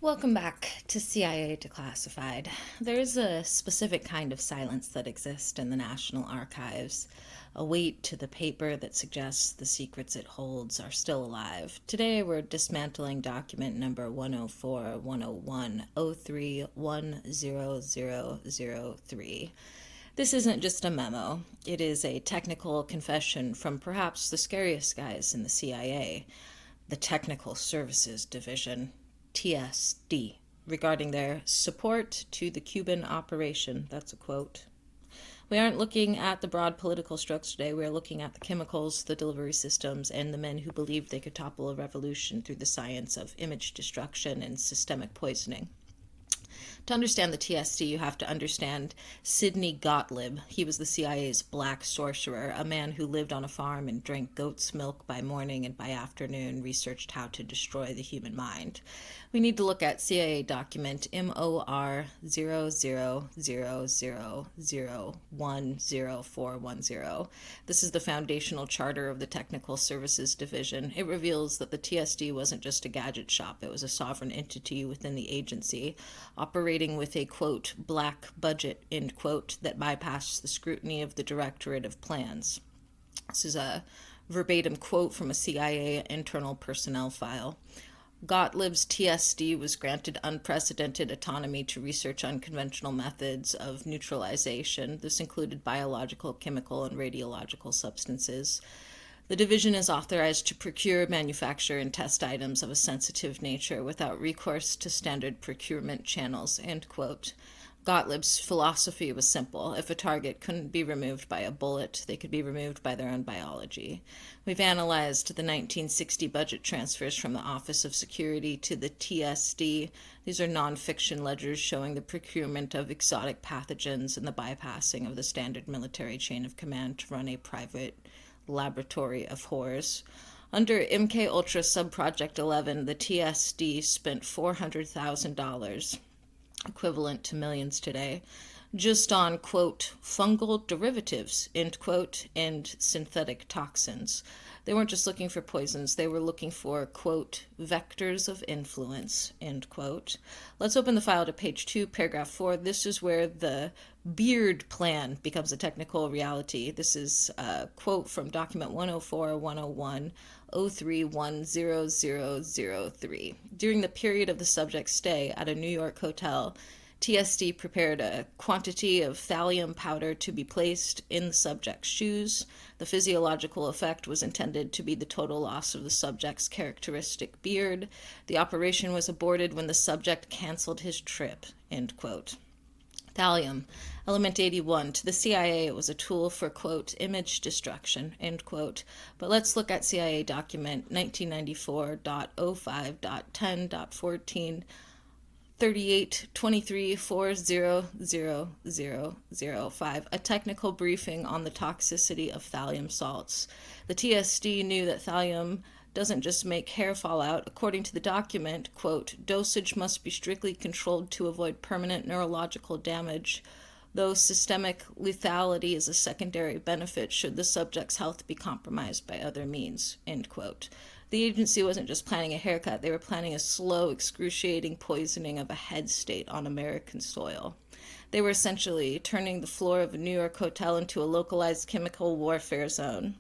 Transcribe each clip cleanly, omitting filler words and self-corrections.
Welcome back to CIA Declassified. There is a specific kind of silence that exists in the National Archives, a weight to the paper that suggests the secrets it holds are still alive. Today we're dismantling document number 104-101-03-10003. This isn't just a memo, it is a technical confession from perhaps the scariest guys in the CIA, the Technical Services Division. TSD, regarding their support to the Cuban operation. That's a quote. We aren't looking at the broad political strokes today. We are looking at the chemicals, the delivery systems, and the men who believed they could topple a revolution through the science of image destruction and systemic poisoning. To understand the TSD, you have to understand Sidney Gottlieb. He was the CIA's black sorcerer, a man who lived on a farm and drank goat's milk by morning and by afternoon researched how to destroy the human mind. We need to look at CIA document MOR 0000010410. This is the foundational charter of the Technical Services Division. It reveals that the TSD wasn't just a gadget shop, it was a sovereign entity within the agency, operating with a, quote, black budget, end quote, that bypassed the scrutiny of the Directorate of Plans. This is a verbatim quote from a CIA internal personnel file. Gottlieb's TSD was granted unprecedented autonomy to research unconventional methods of neutralization. This included biological, chemical, and radiological substances. The division is authorized to procure, manufacture, and test items of a sensitive nature without recourse to standard procurement channels, end quote. Gottlieb's philosophy was simple. If a target couldn't be removed by a bullet, they could be removed by their own biology. We've analyzed the 1960 budget transfers from the Office of Security to the TSD. These are non-fiction ledgers showing the procurement of exotic pathogens and the bypassing of the standard military chain of command to run a private laboratory of horrors. Under MK Ultra Subproject 11, the TSD spent $400,000, equivalent to millions today, just on, quote, fungal derivatives, end quote, and synthetic toxins. They weren't just looking for poisons, they were looking for, quote, vectors of influence, end quote. Let's open the file to page 2, paragraph 4. This is where the beard plan becomes a technical reality. This is a quote from document 104-101-03-10003. During the period of the subject's stay at a New York hotel, TSD prepared a quantity of thallium powder to be placed in the subject's shoes. The physiological effect was intended to be the total loss of the subject's characteristic beard. The operation was aborted when the subject canceled his trip, end quote. Thallium, element 81. To the CIA, it was a tool for, quote, image destruction, end quote. But let's look at CIA document 1994.05.10.14. 3823400005, a technical briefing on the toxicity of thallium salts. The TSD knew that thallium doesn't just make hair fall out. According to the document, quote, dosage must be strictly controlled to avoid permanent neurological damage, though systemic lethality is a secondary benefit should the subject's health be compromised by other means, end quote. The agency wasn't just planning a haircut, they were planning a slow, excruciating poisoning of a head state on American soil. They were essentially turning the floor of a New York hotel into a localized chemical warfare zone.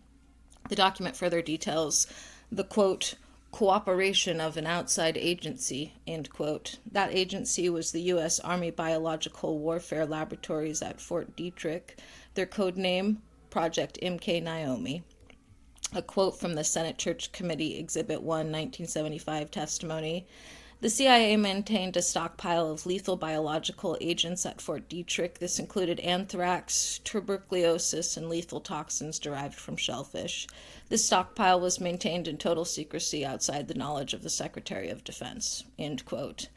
The document further details the, quote, cooperation of an outside agency, end quote. That agency was the U.S. Army Biological Warfare Laboratories at Fort Detrick. Their code name, Project MK Naomi. A quote from the Senate Church Committee Exhibit 1, 1975 testimony. The CIA maintained a stockpile of lethal biological agents at Fort Detrick. This included anthrax, tuberculosis, and lethal toxins derived from shellfish. This stockpile was maintained in total secrecy outside the knowledge of the Secretary of Defense, end quote.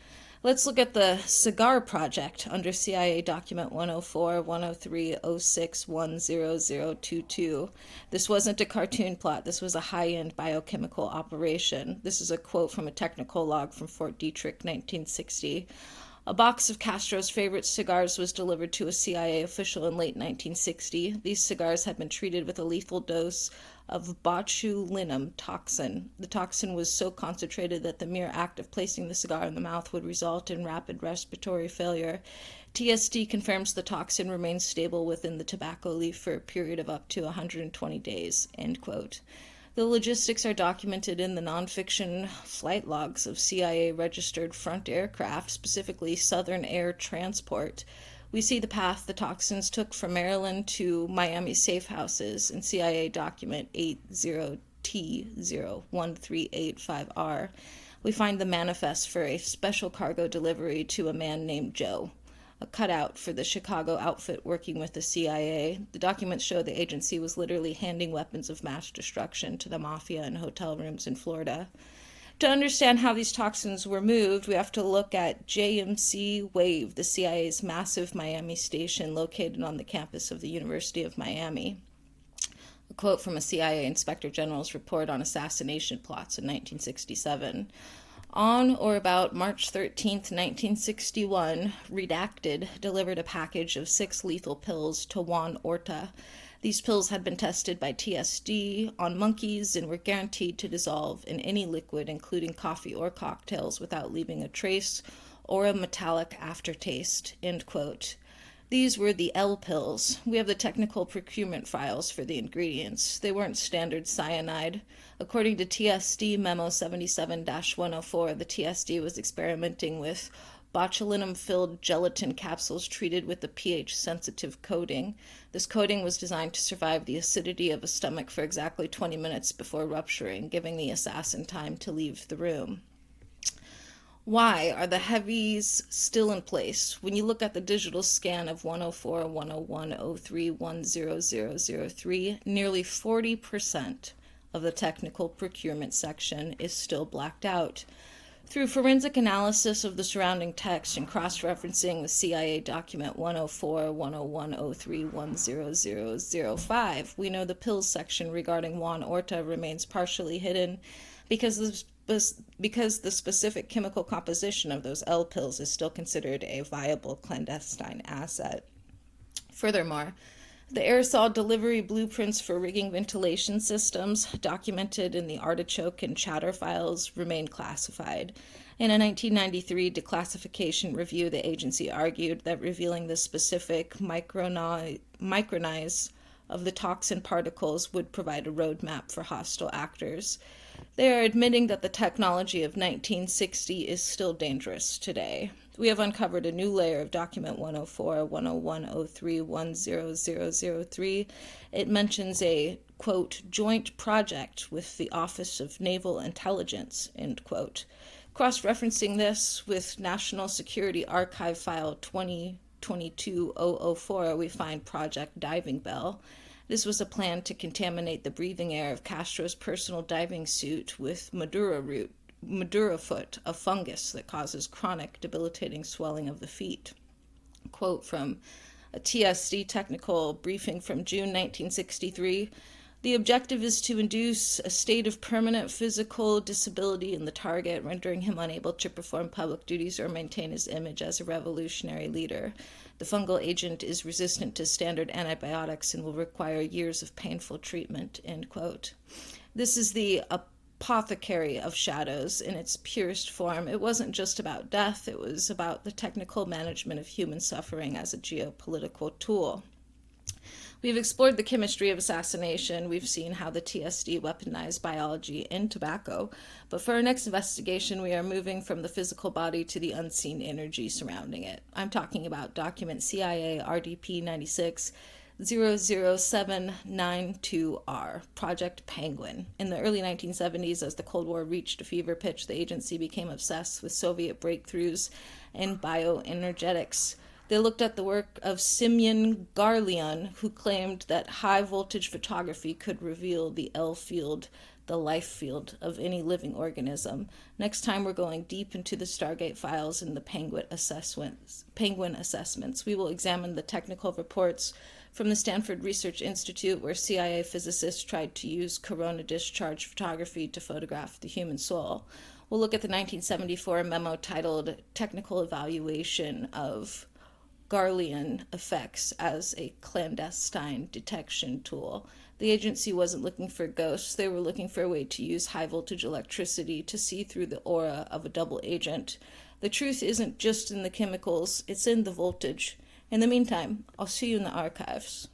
Let's look at the Cigar Project under CIA document 104-103-06-10022. This wasn't a cartoon plot. This was a high-end biochemical operation. This is a quote from a technical log from Fort Detrick, 1960. A box of Castro's favorite cigars was delivered to a CIA official in late 1960. These cigars had been treated with a lethal dose of botulinum toxin. The toxin was so concentrated that the mere act of placing the cigar in the mouth would result in rapid respiratory failure. TSD confirms the toxin remains stable within the tobacco leaf for a period of up to 120 days, end quote. The logistics are documented in the nonfiction flight logs of CIA-registered front aircraft, specifically Southern Air Transport. We see the path the toxins took from Maryland to Miami safe houses in CIA document 80T01385R. We find the manifest for a special cargo delivery to a man named Joe, a cutout for the Chicago outfit working with the CIA. The documents show the agency was literally handing weapons of mass destruction to the mafia in hotel rooms in Florida. To understand how these toxins were moved, we have to look at JMC Wave, the CIA's massive Miami station located on the campus of the University of Miami. A quote from a CIA Inspector General's report on assassination plots in 1967. On or about March 13, 1961, Redacted delivered a package of 6 lethal pills to Juan Orta. These pills had been tested by TSD on monkeys and were guaranteed to dissolve in any liquid, including coffee or cocktails, without leaving a trace or a metallic aftertaste, end quote. These were the L pills. We have the technical procurement files for the ingredients. They weren't standard cyanide. According to TSD Memo 77-104, the TSD was experimenting with botulinum-filled gelatin capsules treated with a pH-sensitive coating. This coating was designed to survive the acidity of a stomach for exactly 20 minutes before rupturing, giving the assassin time to leave the room. Why are the heavies still in place? When you look at the digital scan of 104, 101, 03, 10003, nearly 40% of the technical procurement section is still blacked out. Through forensic analysis of the surrounding text and cross-referencing the CIA document 104, 101, 03, 10005, we know the pills section regarding Juan Orta remains partially hidden because the specific chemical composition of those L pills is still considered a viable clandestine asset. Furthermore, the aerosol delivery blueprints for rigging ventilation systems documented in the Artichoke and Chatter files remain classified. In a 1993 declassification review, the agency argued that revealing the specific micronize of the toxin particles would provide a roadmap for hostile actors. They are admitting that the technology of 1960 is still dangerous today. We have uncovered a new layer of document 104, 101, 03, 10003. It mentions a, quote, joint project with the Office of Naval Intelligence, end quote. Cross-referencing this with National Security Archive file 2022-004, we find Project Diving Bell. This was a plan to contaminate the breathing air of Castro's personal diving suit with Madura foot, a fungus that causes chronic, debilitating swelling of the feet. Quote from a TSD technical briefing from June 1963. The objective is to induce a state of permanent physical disability in the target, rendering him unable to perform public duties or maintain his image as a revolutionary leader. The fungal agent is resistant to standard antibiotics and will require years of painful treatment, end quote. This is the APOTHECARY of Shadows in its purest form. It wasn't just about death, it was about the technical management of human suffering as a geopolitical tool. We've explored the chemistry of assassination. We've seen how the TSD weaponized biology and tobacco. But for our next investigation, we are moving from the physical body to the unseen energy surrounding it. I'm talking about document CIA RDP 96 00792R, Project Penguin. In the early 1970s, as the Cold War reached a fever pitch, the agency became obsessed with Soviet breakthroughs in bioenergetics. They looked at the work of Semyon Garlian, who claimed that high-voltage photography could reveal the L field, the life field of any living organism. Next time, we're going deep into the Stargate files and the Penguin assessments. We will examine the technical reports from the Stanford Research Institute, where CIA physicists tried to use corona discharge photography to photograph the human soul. We'll look at the 1974 memo titled Technical Evaluation of Garlean Effects as a Clandestine Detection Tool. The agency wasn't looking for ghosts. They were looking for a way to use high-voltage electricity to see through the aura of a double agent. The truth isn't just in the chemicals, it's in the voltage. In the meantime, I'll see you in the archives.